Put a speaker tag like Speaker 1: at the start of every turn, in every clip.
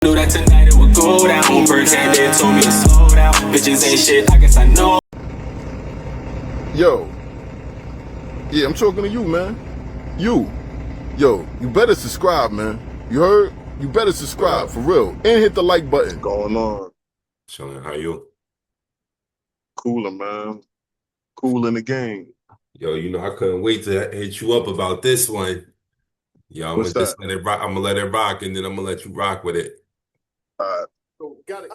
Speaker 1: Knew that tonight it would go down. Birds and they told me to slow down. Bitches ain't shit, I guess I know.
Speaker 2: Yo, yeah, I'm talking to you, man. Yo, you better subscribe, man. You heard? You better subscribe, for real. And hit the like button.
Speaker 3: Going on.
Speaker 4: Chilling, how you?
Speaker 3: Cooler, man. Cool in the game.
Speaker 4: Yo, I couldn't wait to hit you up about this one. Yo, I'm
Speaker 3: What's
Speaker 4: gonna just
Speaker 3: that?
Speaker 4: let it rock. I'm gonna let it rock, and then I'm gonna let you rock with it.
Speaker 5: So got it.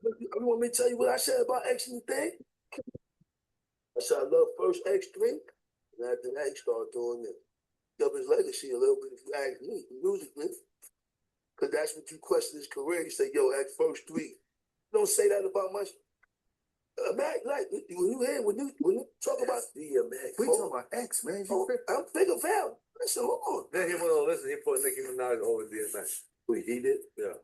Speaker 5: You want me to tell you what I said about X and the thing? I said I love first X3, and after that he started doing it. Up his legacy a little bit if you ask me, musically. Because that's what you question his career. You say, yo, X first three. Don't say that about my Mac, like when you talk about Mac,
Speaker 6: We talking about X, man.
Speaker 5: I'm bigger fan. Listen, hold on.
Speaker 6: Then he went on. Listen, he put Nicki Minaj over DMX.
Speaker 5: Wait, he did?
Speaker 6: Yeah.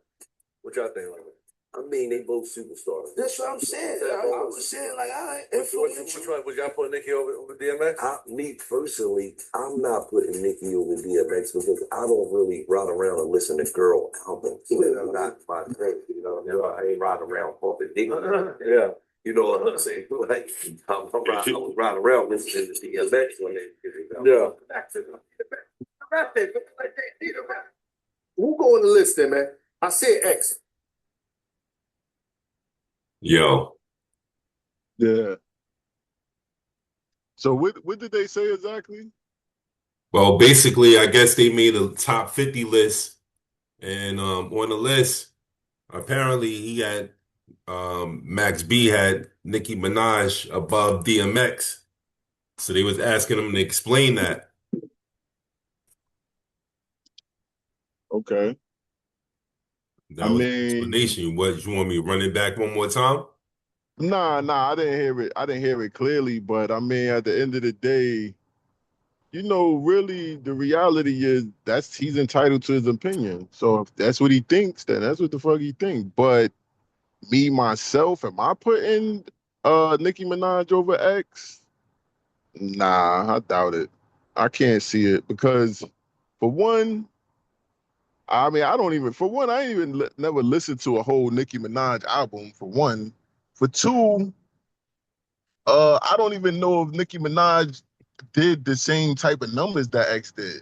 Speaker 6: What y'all think about it?
Speaker 5: I mean, they both superstars. That's what I'm saying. I was saying, like, I ain't
Speaker 6: Which one would y'all put Nicki over DMX?
Speaker 7: Me personally, I'm not putting Nicki over DMX because I don't really ride around and listen to girl albums. I'm not my thing, I ain't ride around bumping Nicki.
Speaker 6: Yeah.
Speaker 7: You know what I'm saying? Like, I was riding around listening to DMX when they
Speaker 6: Yeah.
Speaker 5: Who go on the list then, man? I said X.
Speaker 4: Yo,
Speaker 3: Yeah. So what did they say exactly?
Speaker 4: well, basically, I guess they made a top 50 list, and on the list, apparently he had Max B had Nicki Minaj above DMX, so they was asking him to explain that.
Speaker 3: Okay.
Speaker 4: That was the explanation. What you want me to run it back one more time?
Speaker 3: Nah, I didn't hear it. I didn't hear it clearly, but I mean, at the end of the day, really the reality is he's entitled to his opinion. So if that's what he thinks, then that's what the fuck he thinks. But me myself, am I putting Nicki Minaj over X? Nah, I doubt it. I can't see it because for one, I mean, I ain't even never listened to a whole Nicki Minaj album, for one. For two, I don't even know if Nicki Minaj did the same type of numbers that X did.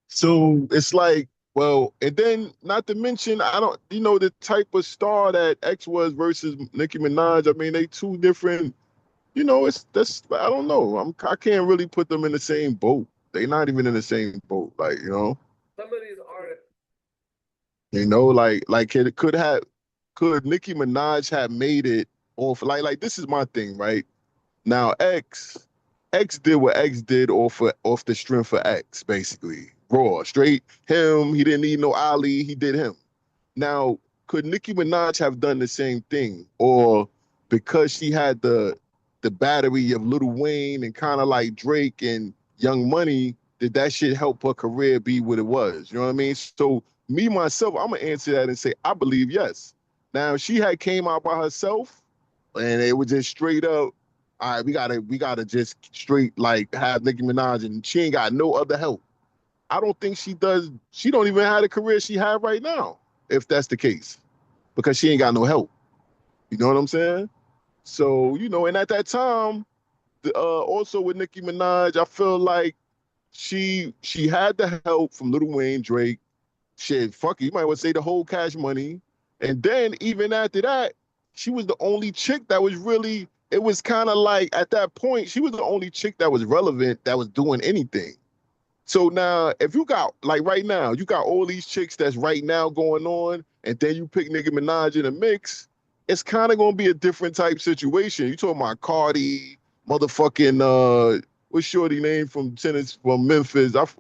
Speaker 3: So it's like, well, and then not to mention, I don't, the type of star that X was versus Nicki Minaj. I mean, they two different, I don't know. I can't really put them in the same boat. They're not even in the same boat. Like,
Speaker 6: Some of these artists.
Speaker 3: could Nicki Minaj have made it off like this is my thing, right? Now X did what X did off the strength of X, basically. Raw, straight him, he didn't need no Ali, he did him. Now, could Nicki Minaj have done the same thing? Or because she had the battery of Lil Wayne and kind of like Drake and Young Money, did that shit help her career be what it was? You know what I mean? So me, myself, I'm gonna answer that and say, I believe yes. Now, if she had came out by herself and it was just straight up, all right, we gotta just straight like have Nicki Minaj and she ain't got no other help. I don't think she does. She don't even have the career she have right now, if that's the case, because she ain't got no help. You know what I'm saying? So, and at that time, also with Nicki Minaj, I feel like she had the help from Lil Wayne, Drake. Shit, fuck it, you might want to say the whole Cash Money. And then even after that, she was the only chick that was really, it was kind of like at that point, she was the only chick that was relevant, that was doing anything. So now, if you got, like right now, you got all these chicks that's right now going on, and then you pick Nicki Minaj in a mix, it's kind of going to be a different type situation. You talking about Cardi, motherfucking, what's shorty name from Memphis?
Speaker 4: Glorilla.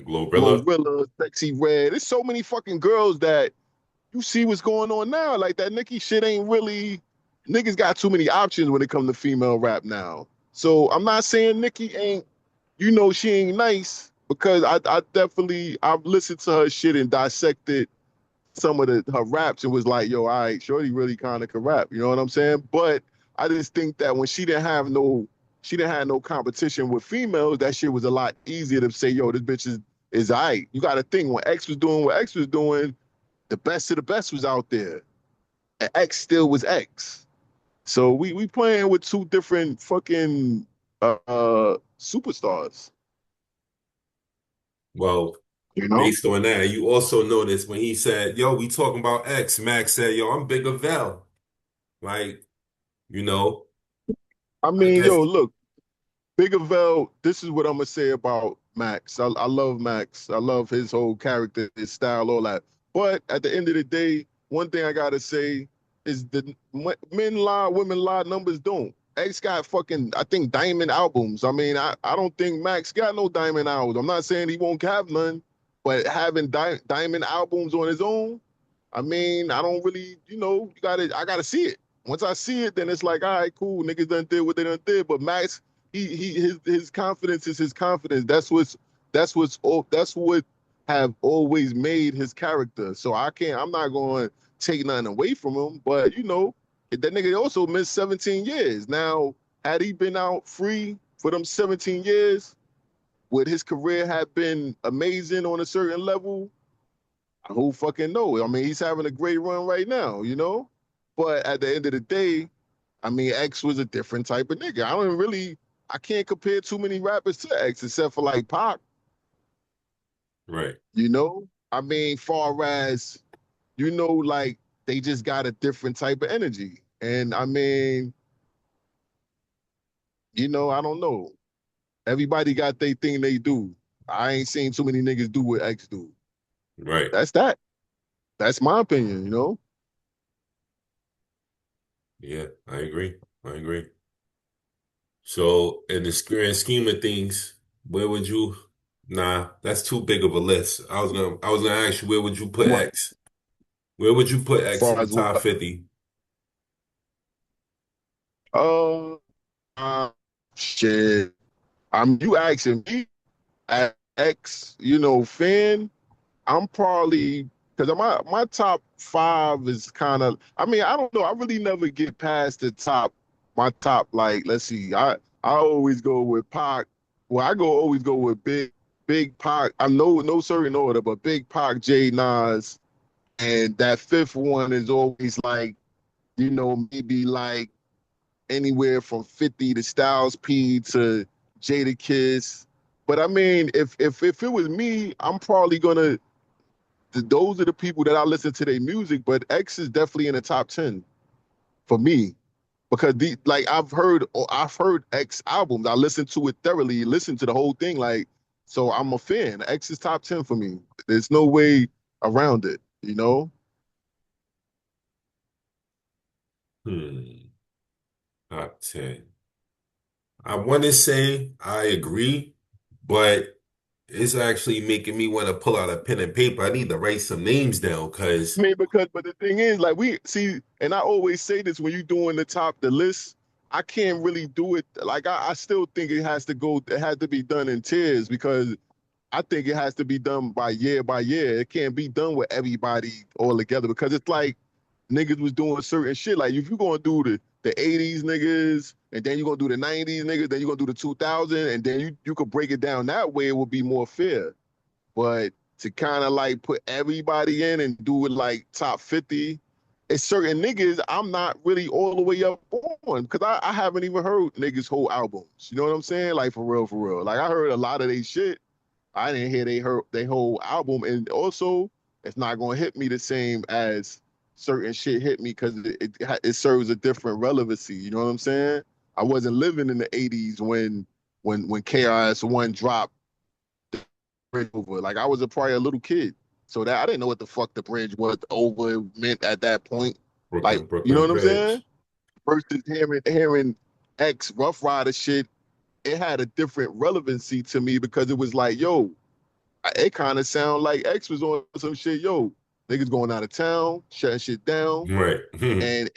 Speaker 3: Glorilla, Sexy Red. There's so many fucking girls that you see what's going on now. Like that Nicki shit ain't really, niggas got too many options when it comes to female rap now. So I'm not saying Nicki ain't, she ain't nice because I've listened to her shit and dissected some of her raps and was like, yo, all right, shorty really kind of can rap. You know what I'm saying? But I just think that when she didn't have no competition with females, that shit was a lot easier to say, yo, this bitch is all right. You got to think when X was doing what X was doing, the best of the best was out there, and X still was X. So we playing with two different fucking superstars.
Speaker 4: Well,
Speaker 3: You know.
Speaker 4: based on that, you also noticed when he said, "Yo, we talking about X," Max said, "Yo, I'm Bigger Vel." Like, you know,
Speaker 3: I
Speaker 4: I
Speaker 3: mean,
Speaker 4: guess
Speaker 3: yo, look, Bigger Vel, this is what I'm gonna say about Max. I love Max. I love his whole character, his style, all that. But at the end of the day, one thing I gotta say is the men lie, women lie, numbers don't. X got fucking, I think, diamond albums. I mean, I don't think Max got no diamond albums. I'm not saying he won't have none, but having diamond albums on his own, I mean, I don't really, I gotta see it. Once I see it, then it's like, all right, cool, niggas done did what they done did. But Max, his confidence is his confidence. That's what have always made his character. So I'm not going to take nothing away from him. But that nigga also missed 17 years. Now, had he been out free for them 17 years, would his career have been amazing on a certain level? Who fucking know? I mean, he's having a great run right now, But at the end of the day, I mean, X was a different type of nigga. I can't compare too many rappers to X except for like Pac,
Speaker 4: right.
Speaker 3: I mean, far as, like they just got a different type of energy. And I mean, I don't know. Everybody got their thing they do. I ain't seen too many niggas do what X do.
Speaker 4: Right.
Speaker 3: That's that. That's my opinion.
Speaker 4: Yeah, I agree. I agree. So, in the grand scheme of things, where would you? Nah, that's too big of a list. I was gonna ask you, where would you put
Speaker 3: What?
Speaker 4: X? Where would you put X
Speaker 3: Far
Speaker 4: in the
Speaker 3: as what?
Speaker 4: top 50?
Speaker 3: Uh, shit. You asking me, as X, fan? I'm probably because my top five is kind of. I mean, I don't know. I really never get past the top. My top, like, let's see. I always go with Pac. Well, always go with Big Pac. I know no certain order, but Big Pac, J Nas, and that fifth one is always like, maybe like anywhere from 50 to Styles P to Jadakiss. But I mean, if it was me, I'm probably gonna. Those are the people that I listen to their music. But X is definitely in the top 10 for me because I've heard X albums. I listened to it thoroughly, listened to the whole thing. Like, so I'm a fan. X is top 10 for me. There's no way around it.
Speaker 4: Hmm, top 10. I want to say I agree, but it's actually making me want to pull out a pen and paper. I need to write some names down
Speaker 3: I
Speaker 4: because,
Speaker 3: mean, but the thing is, like we see, and I always say this when you're doing the list, I can't really do it. Like I still think it has to be done in tiers because I think it has to be done by year by year. It can't be done with everybody all together because it's like niggas was doing certain shit. Like if you're gonna do the 80s niggas, and then you're gonna do the 90s niggas, then you're gonna do the 2000, and then you could break it down that way, it would be more fair. But to kind of like put everybody in and do it like top 50, it's certain niggas I'm not really all the way up on because I haven't even heard niggas' whole albums. You know what I'm saying? Like for real, for real. Like I heard a lot of they shit. I didn't hear they whole album, and also it's not gonna hit me the same as certain shit hit me because it serves a different relevancy. You know what I'm saying? I wasn't living in the '80s when KRS One dropped Bridge Over. Like I was probably a little kid, so that I didn't know what the fuck the bridge was over meant at that point. Like you know
Speaker 4: Brooklyn
Speaker 3: what I'm saying?
Speaker 4: Bridge.
Speaker 3: Versus hearing X Rough Rider shit, it had a different relevancy to me because it was like, yo, it kind of sound like X was on some shit. Yo, niggas going out of town, shutting shit down,
Speaker 4: Right.
Speaker 3: and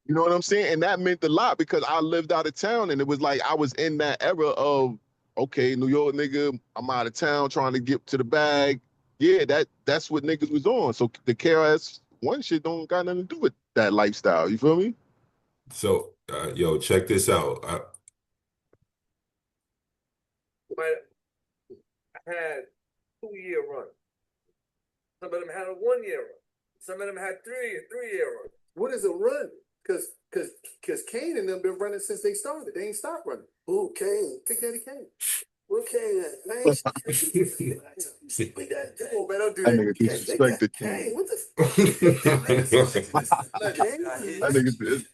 Speaker 3: you know what I'm saying. And that meant a lot because I lived out of town, and it was like I was in that era of okay, New York nigga, I'm out of town trying to get to the bag. Yeah, that's what niggas was on. So the KRS One shit don't got nothing to do with that lifestyle. You feel me?
Speaker 4: So, yo, check this out.
Speaker 6: But I had 2-year run. Some of them had a 1-year run. Some of them had 3-year run.
Speaker 8: What is a run? Cause Kane and them been running since they started. They ain't stopped running.
Speaker 5: Who Kane?
Speaker 8: Big Daddy Kane.
Speaker 5: What Kane at? Man,
Speaker 8: Come on, man, don't do
Speaker 3: That
Speaker 8: that.
Speaker 3: nigga disrespected
Speaker 5: Kane.
Speaker 3: King.
Speaker 5: What the Kane?
Speaker 3: That nigga did.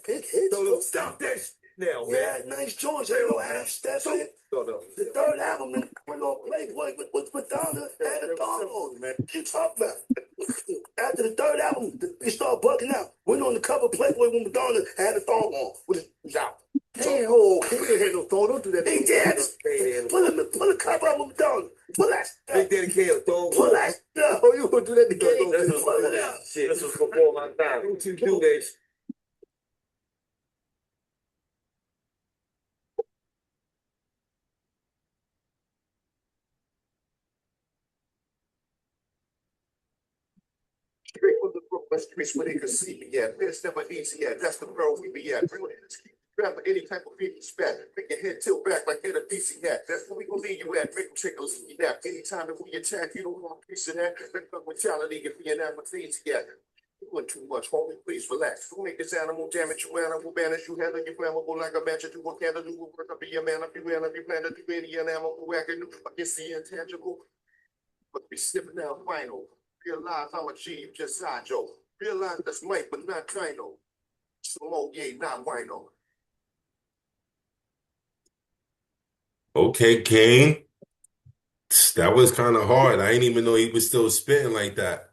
Speaker 5: Big hits.
Speaker 8: No, stop that shit now, man.
Speaker 5: Yeah, nice joints. Ain't no half steps in it.
Speaker 8: No.
Speaker 5: The third album, we're gonna Playboy with Madonna and the thong on, man. What you talking about? After the third album, they start bugging out. Went on the cover of Playboy with Madonna had a thong on. With his out.
Speaker 8: Hey, oh, he didn't have no thong. Don't do that.
Speaker 5: He did. Pull the cover up with Madonna. Pull that
Speaker 8: Big
Speaker 5: stuff.
Speaker 8: Daddy Kane, thong.
Speaker 5: Pull that stuff.
Speaker 8: Oh, you gonna do that to Kane?
Speaker 5: Pull it out.
Speaker 8: Shit.
Speaker 6: This was before my time.
Speaker 8: Don't you do that shit.
Speaker 9: Straight from the Brooklyn streets where they can see me at. It's never easy at. That's the world we be at. Real industry. Grab for any type of beat spat. Make your head tilt back like hit a DC hat. That's where we gon' leave you at. Make them trickle see that. Anytime that we attack, you don't want a piece of that. Make up mentality if we an aphrodisiac. You doing too much, homie. Please relax. Don't make this animal damage you animal banish. You handle you flammable like a match. Do what can do will work up be a man if you plan to do any animal whack and I can see intangible. But be sniffing out final. Realize I'm a G, you just side Joe. Realize that's Mike, but not Dino. Slow, yeah, not wino.
Speaker 4: Okay, Kane. That was kind of hard. I didn't even know he was still spitting like that.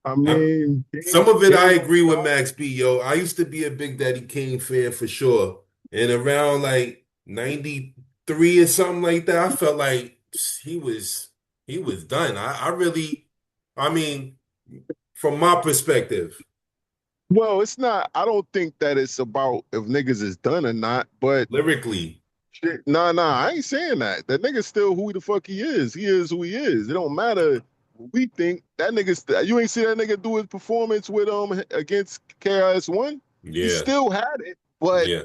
Speaker 3: I mean,
Speaker 4: Some of it I
Speaker 3: King-
Speaker 4: agree with Max B, yo. I used to be a Big Daddy Kane fan for sure. And around like 93 or something like that, I felt like he was done. I mean, from my perspective.
Speaker 3: Well, it's not. I don't think that it's about if niggas is done or not. But
Speaker 4: Lyrically,
Speaker 3: shit, nah, I ain't saying that. That nigga's still who the fuck he is. He is who he is. It don't matter what we think. That nigga, you ain't see that nigga do his performance with against KRS-One. He
Speaker 4: yeah,
Speaker 3: still had it, but
Speaker 4: yeah,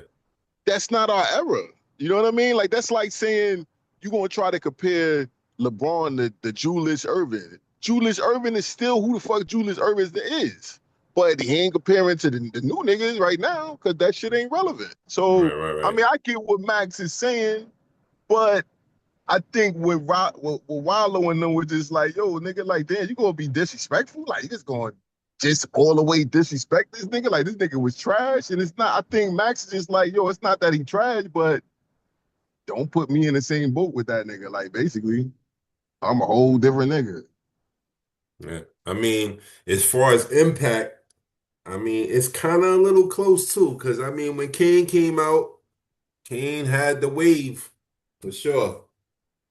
Speaker 3: that's not our era. You know what I mean? Like that's like saying you gonna try to compare LeBron to Julius Erving. Julius Erving is still who the fuck Julius Erving is. But he ain't comparing to the new niggas right now because that shit ain't relevant. So,
Speaker 4: right.
Speaker 3: I mean, I get what Max is saying, but I think with Wallow and them, we're just like, yo, nigga, like, damn, you gonna be disrespectful? Like, you just going just all the way disrespect this nigga? Like, this nigga was trash. And it's not, I think Max is just like, yo, it's not that he trash, but don't put me in the same boat with that nigga. Like, basically, I'm a whole different nigga.
Speaker 4: Yeah. I mean, as far as impact, I mean, it's kind of a little close too, because I mean, when Kane came out, Kane had the wave for sure.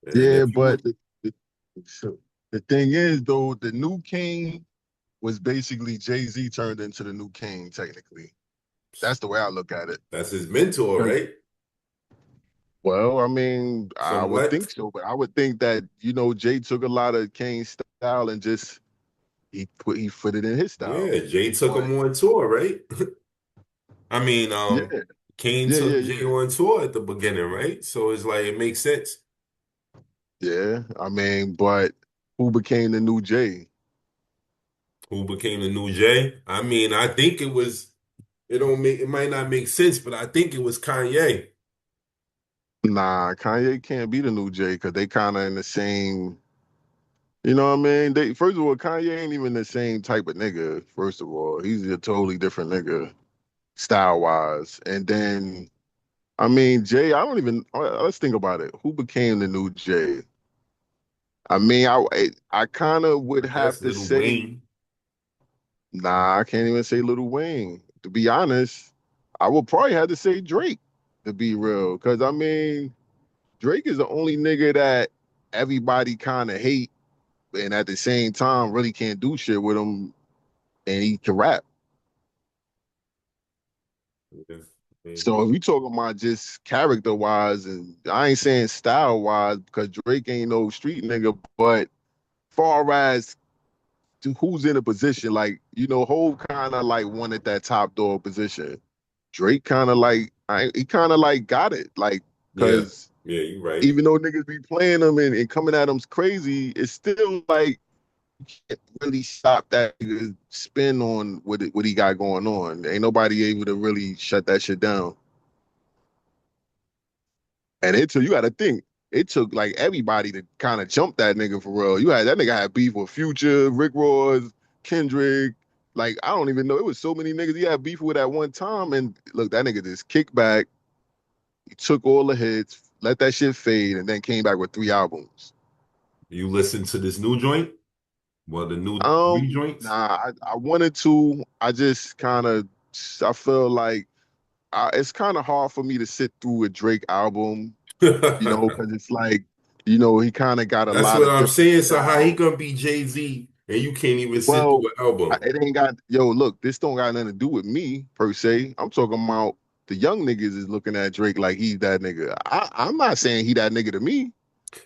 Speaker 4: And
Speaker 3: Yeah,
Speaker 4: if you
Speaker 3: but the thing is, though, the new Kane was basically Jay-Z turned into the new Kane, technically. That's the way I look at it.
Speaker 4: that's his mentor, right?
Speaker 3: Well, I mean, I would
Speaker 4: Somewhat.
Speaker 3: think so, but I would think that, you know, Jay took a lot of Kane's style and just he put it in his style.
Speaker 4: Yeah, Jay took him on tour, right? I mean,
Speaker 3: Yeah.
Speaker 4: Kane
Speaker 3: Yeah,
Speaker 4: took
Speaker 3: yeah,
Speaker 4: Jay
Speaker 3: yeah.
Speaker 4: on tour at the beginning, right? So it's like it makes sense.
Speaker 3: Yeah, I mean, but who became the new Jay?
Speaker 4: Who became the new Jay? I mean, I think it might not make sense, but I think it was Kanye.
Speaker 3: Nah, Kanye can't be the new Jay because they kind of in the same. You know what I mean? First of all, Kanye ain't even the same type of nigga. First of all, he's a totally different nigga, style wise. And then, I mean, Jay, I don't even. Let's think about it. Who became the new Jay? I mean, I kind of would have
Speaker 4: That's
Speaker 3: to
Speaker 4: Lil
Speaker 3: say,
Speaker 4: Wayne.
Speaker 3: nah, I can't even say Lil Wayne. To be honest, I would probably have to say Drake. To be real, because I mean, Drake is the only nigga that everybody kind of hate, and at the same time really can't do shit with him, and he can rap. So if you talking about just character wise, and I ain't saying style wise because Drake ain't no street nigga, but far as to who's in a position, like, you know, Hov kind of like wanted that top dog position. Drake kind of like he kind of like got it, like, because
Speaker 4: Yeah, you're right.
Speaker 3: Even though niggas be playing them and coming at them crazy, it's still like you can't really stop that nigga spin on what he got going on. Ain't nobody able to really shut that shit down. And you got to think, it took like everybody to kind of jump that nigga for real. That nigga had beef with Future, Rick Ross, Kendrick. Like, I don't even know. It was so many niggas he had beef with at one time. And look, that nigga just kicked back. He took all the hits, let that shit fade, and then came back with 3 albums.
Speaker 4: You listen to this new joint? Well, the new 3 joints?
Speaker 3: Nah, I wanted to. I feel like it's kind of hard for me to sit through a Drake album, because it's like, he kind of got a
Speaker 4: That's
Speaker 3: lot
Speaker 4: what
Speaker 3: of
Speaker 4: I'm
Speaker 3: different
Speaker 4: saying. So how he
Speaker 3: styles.
Speaker 4: gonna be Jay-Z and you can't even sit
Speaker 3: Well,
Speaker 4: through an album?
Speaker 3: it ain't got, look, this don't got nothing to do with me per se. I'm talking about the young niggas is looking at Drake like he's that nigga. I'm not saying he that nigga to me.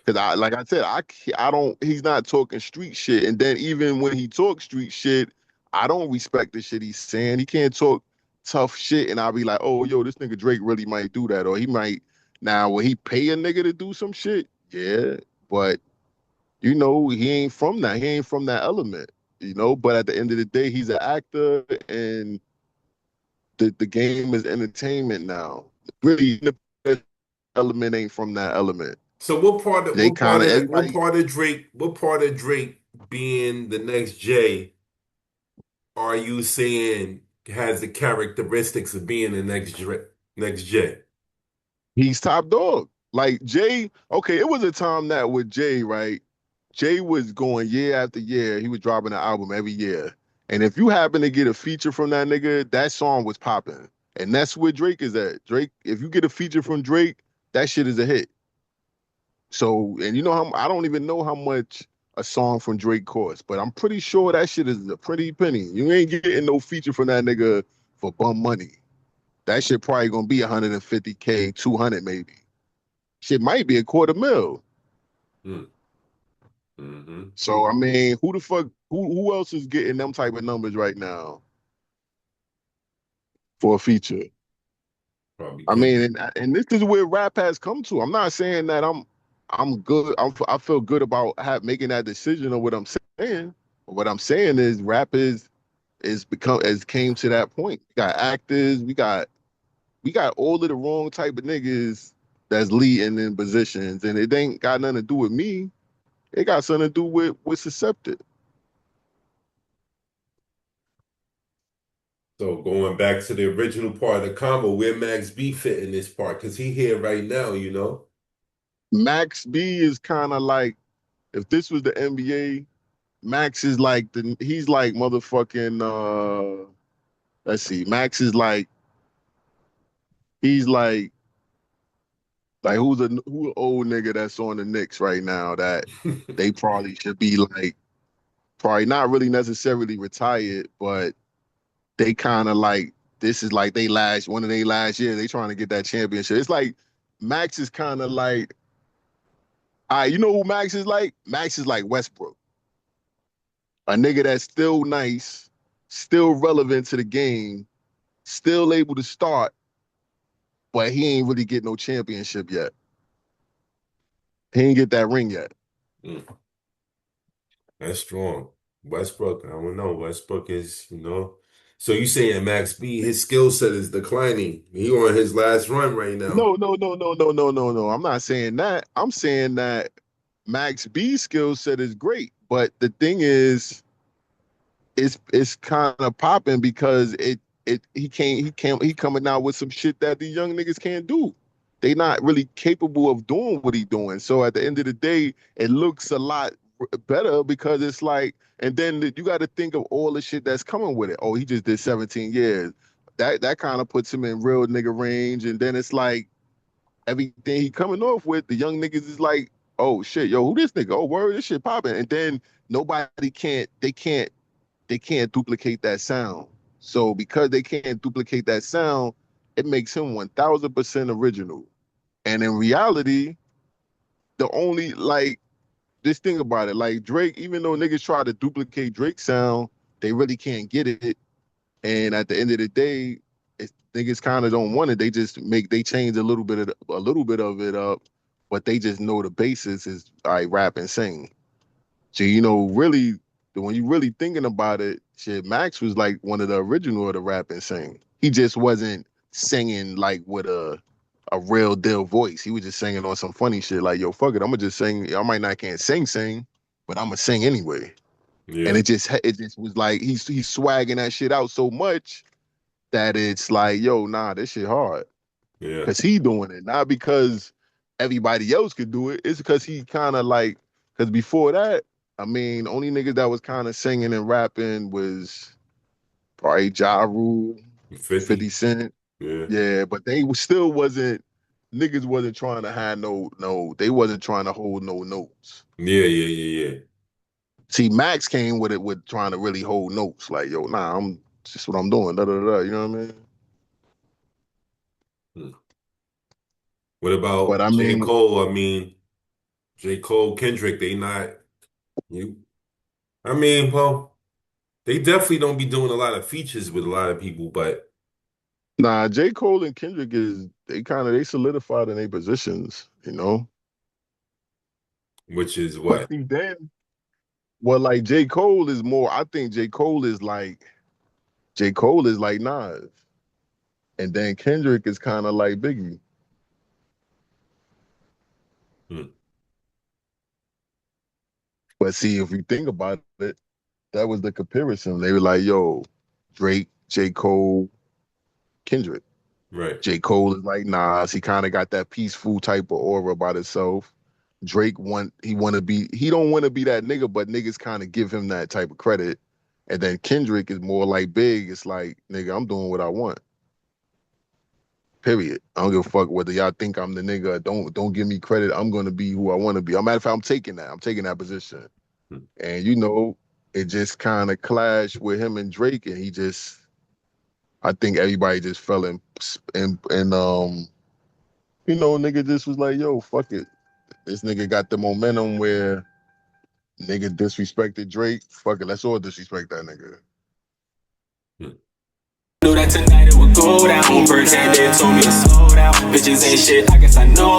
Speaker 3: Cause like I said, I don't, he's not talking street shit. And then even when he talks street shit, I don't respect the shit he's saying. He can't talk tough shit. And I'll be like, oh, yo, this nigga Drake really might do that. Or he might, now, will he pay a nigga to do some shit? Yeah. But, he ain't from that. He ain't from that element, But at the end of the day, he's an actor and the game is entertainment now. Really, the element ain't from that element.
Speaker 4: So what part of
Speaker 3: They kind of, everybody,
Speaker 4: what part of Drake being the next Jay are you saying has the characteristics of being the next Jay?
Speaker 3: he's top dog. Like Jay, okay, it was a time that with Jay, right? Jay was going year after year. He was dropping an album every year. And if you happen to get a feature from that nigga, that song was popping. And that's where Drake is at. Drake, if you get a feature from Drake, that shit is a hit. So, and I don't even know how much a song from Drake costs, but I'm pretty sure that shit is a pretty penny. You ain't getting no feature from that nigga for bum money. That shit probably gonna be 150K, 200 maybe. Shit might be $250,000.
Speaker 4: Mm-hmm.
Speaker 3: So I mean, who the fuck? Who else is getting them type of numbers right now for a feature?
Speaker 4: Probably
Speaker 3: I
Speaker 4: Kendrick.
Speaker 3: mean, and this is where rap has come to. I'm not saying that I'm good. I feel good about making that decision of what I'm saying. What I'm saying is rap has came to that point. We got actors. We got all of the wrong type of niggas that's leading in positions, and it ain't got nothing to do with me. It got something to do with what's accepted.
Speaker 4: So going back to the original part of the combo, where Max B fit in this part? Because he here right now.
Speaker 3: Max B is kind of like, if this was the NBA, Max is like he's like motherfucking let's see, Max is like, he's like who an old nigga that's on the Knicks right now that they probably should be like, probably not really necessarily retired, but they kind of like, this is like one of their last years. They trying to get that championship. It's like Max is kind of like, all right, you know who Max is like? Max is like Westbrook. A nigga that's still nice, still relevant to the game, still able to start, but he ain't really get no championship yet. He ain't get that ring yet.
Speaker 4: Mm, that's strong. Westbrook, I don't know. Westbrook is. So you saying Max B, his skill set is declining. He on his last run right now.
Speaker 3: No, no, no, no, no, no, no, no. I'm not saying that. I'm saying that Max B's skill set is great, but the thing is, it's kind of popping because he coming out with some shit that the young niggas can't do. They not really capable of doing what he doing. So at the end of the day, it looks a lot better because it's like, and then you got to think of all the shit that's coming with it. Oh, he just did 17 years. That kind of puts him in real nigga range. And then it's like everything he coming off with, the young niggas is like, oh shit, yo, who this nigga? Oh, word, this shit popping. And then they can't duplicate that sound. So because they can't duplicate that sound, it makes him 1000% original. And in reality, the only like this thing about it, like Drake, even though niggas try to duplicate Drake's sound, they really can't get it. And at the end of the day, niggas kind of don't want it. They change a little bit of it up but they just know the basis is rap and sing. So really, when you really thinking about it, shit, Max was like one of the original of the rap and sing. He just wasn't singing like with a real deal voice. He was just singing on some funny shit like, yo, fuck it, I'm gonna just sing. I might not can't sing, but I'm gonna sing anyway.
Speaker 4: Yeah.
Speaker 3: And it just was like he's swagging that shit out so much that it's like, yo, nah, this shit hard.
Speaker 4: Yeah.
Speaker 3: Because he doing it, not because everybody else could do it. It's because he kind of like, because before that, I mean, only niggas that was kind of singing and rapping was probably Ja Rule, 50 Cent. Yeah, but still wasn't, niggas wasn't trying to have they wasn't trying to hold no notes.
Speaker 4: Yeah.
Speaker 3: See, Max came with it with trying to really hold notes. Like, yo, nah, I'm just what I'm doing. Da, da, da, you know what I mean?
Speaker 4: What about
Speaker 3: But I
Speaker 4: J.
Speaker 3: mean,
Speaker 4: Cole? I mean, J. Cole, Kendrick, they not you. I mean, well, they definitely don't be doing a lot of features with a lot of people, but
Speaker 3: nah, J. Cole and Kendrick they solidified in their positions,
Speaker 4: which is
Speaker 3: But
Speaker 4: what?
Speaker 3: see, then, well, like J. Cole is more, I think J. Cole is like Nas. And then Kendrick is kind of like Biggie. But see, if you think about it, that was the comparison. They were like, yo, Drake, J. Cole, Kendrick.
Speaker 4: Right.
Speaker 3: J. Cole is like Nas. He kind of got that peaceful type of aura about himself. Drake he don't want to be that nigga, but niggas kind of give him that type of credit. And then Kendrick is more like Big. It's like, nigga, I'm doing what I want. Period. I don't give a fuck whether y'all think I'm the nigga. Don't give me credit. I'm gonna be who I want to be. As a matter of fact, I'm taking that position. And it just kind of clashed with him and Drake, and I think everybody just fell in nigga just was like, yo, fuck it. This nigga got the momentum where nigga disrespected Drake. Fuck it, let's all disrespect that nigga.
Speaker 1: Knew that tonight it would go down. First hand they told me to slow down. Bitches ain't shit, I guess I know.